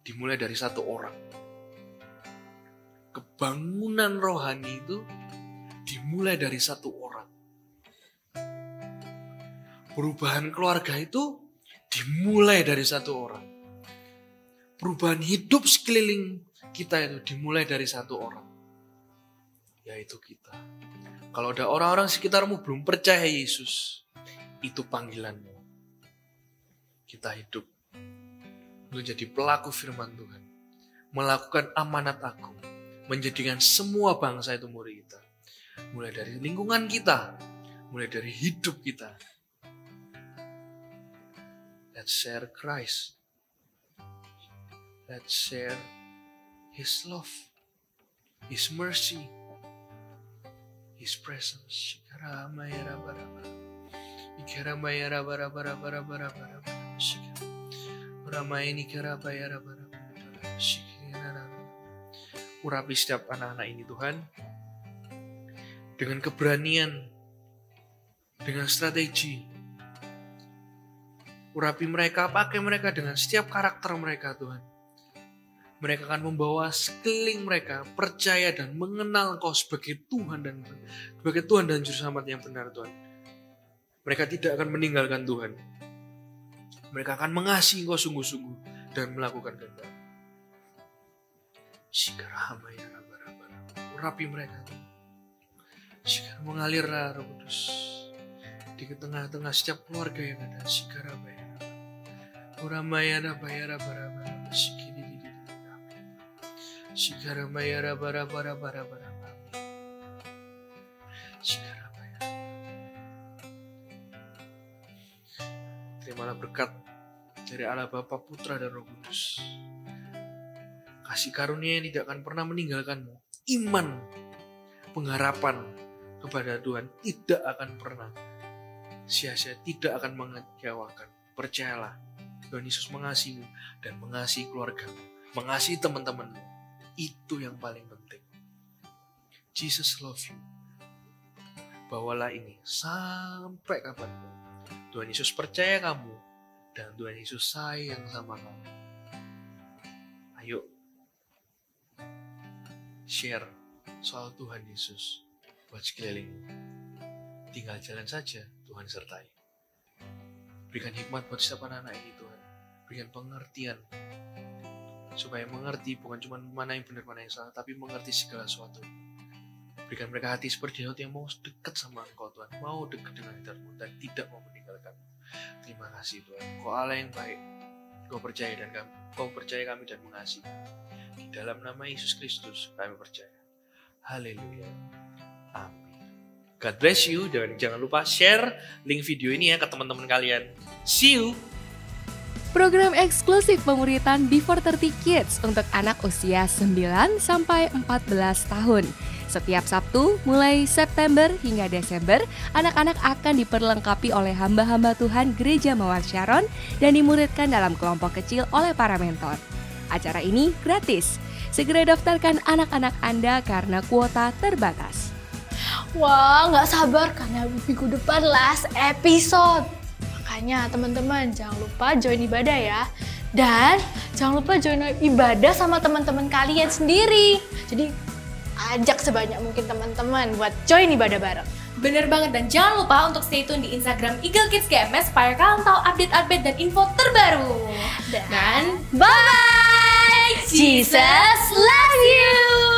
J: dimulai dari satu orang. Kebangunan rohani itu dimulai dari satu orang. Perubahan keluarga itu dimulai dari satu orang. Perubahan hidup sekeliling kita itu dimulai dari satu orang. Yaitu kita. Kalau ada orang-orang sekitarmu belum percaya Yesus, itu panggilanmu. Kita hidup untuk jadi pelaku firman Tuhan. Melakukan amanat agung. Menjadikan semua bangsa itu murid kita. Mulai dari lingkungan kita. Mulai dari hidup kita. Let's share Christ. Let's share His love, His mercy, His presence. Urapi setiap anak-anak ini Tuhan dengan keberanian, dengan strategi. Urapi mereka, pakai mereka dengan setiap karakter mereka Tuhan. Mereka akan membawa sekeliling mereka percaya dan mengenal Engkau sebagai Tuhan dan Juru Selamat yang benar Tuhan. Mereka tidak akan meninggalkan Tuhan. Mereka akan mengasihi Engkau sungguh-sungguh dan melakukan kehendak. Urapi mereka Tuhan. Mengalirlah Roh Kudus di tengah-tengah setiap keluarga yang ada. Uramayana bayara bara sikini. Shikaramayara bara. Shikaramayara. Terimalah berkat dari Allah Bapa, Putra dan Roh Kudus. Kasih karunia yang tidak akan pernah meninggalkanmu. Iman, pengharapan kepada Tuhan tidak akan pernah sia-sia, tidak akan mengecewakan. Percayalah, Tuhan Yesus mengasihimu dan mengasihi keluargamu, mengasihi teman-temanmu. Itu yang paling penting. Jesus love you. Bawalah ini sampai kapanpun. Tuhan Yesus percaya kamu dan Tuhan Yesus sayang sama kamu. Ayo share soal Tuhan Yesus buat sekelilingmu. Tinggal jalan saja, Tuhan sertai. Berikan hikmat buat setiap anak-anak ini Tuhan. Berikan pengertian supaya mengerti bukan cuma mana yang benar mana yang salah, tapi mengerti segala sesuatu. Berikan mereka hati seperti Daud yang mau dekat sama Engkau Tuhan, mau dekat dengan hidupmu dan tidak mau meninggalkanmu. Terima kasih Tuhan, Engkau Allah yang baik. Engkau percaya kami dan mengasihi. Di dalam nama Yesus Kristus kami percaya. Haleluya. Amin. God bless you, dan jangan lupa share link video ini ya ke teman-teman kalian. See you.
K: Program eksklusif pemuritan Before 30 Kids untuk anak usia 9 sampai 14 tahun. Setiap Sabtu mulai September hingga Desember, anak-anak akan diperlengkapi oleh hamba-hamba Tuhan Gereja Mawar Sharon dan dimuridkan dalam kelompok kecil oleh para mentor. Acara ini gratis. Segera daftarkan anak-anak Anda karena kuota terbatas.
A: Wah, nggak sabar karena minggu depan last episode. Makanya teman-teman jangan lupa join ibadah ya. Dan jangan lupa join ibadah sama teman-teman kalian sendiri. Jadi ajak sebanyak mungkin teman-teman buat join ibadah bareng.
B: Bener banget, dan jangan lupa untuk stay tune di Instagram Eagle Kids GMS supaya kalian tahu update-update dan info terbaru.
A: Dan bye! Jesus loves you!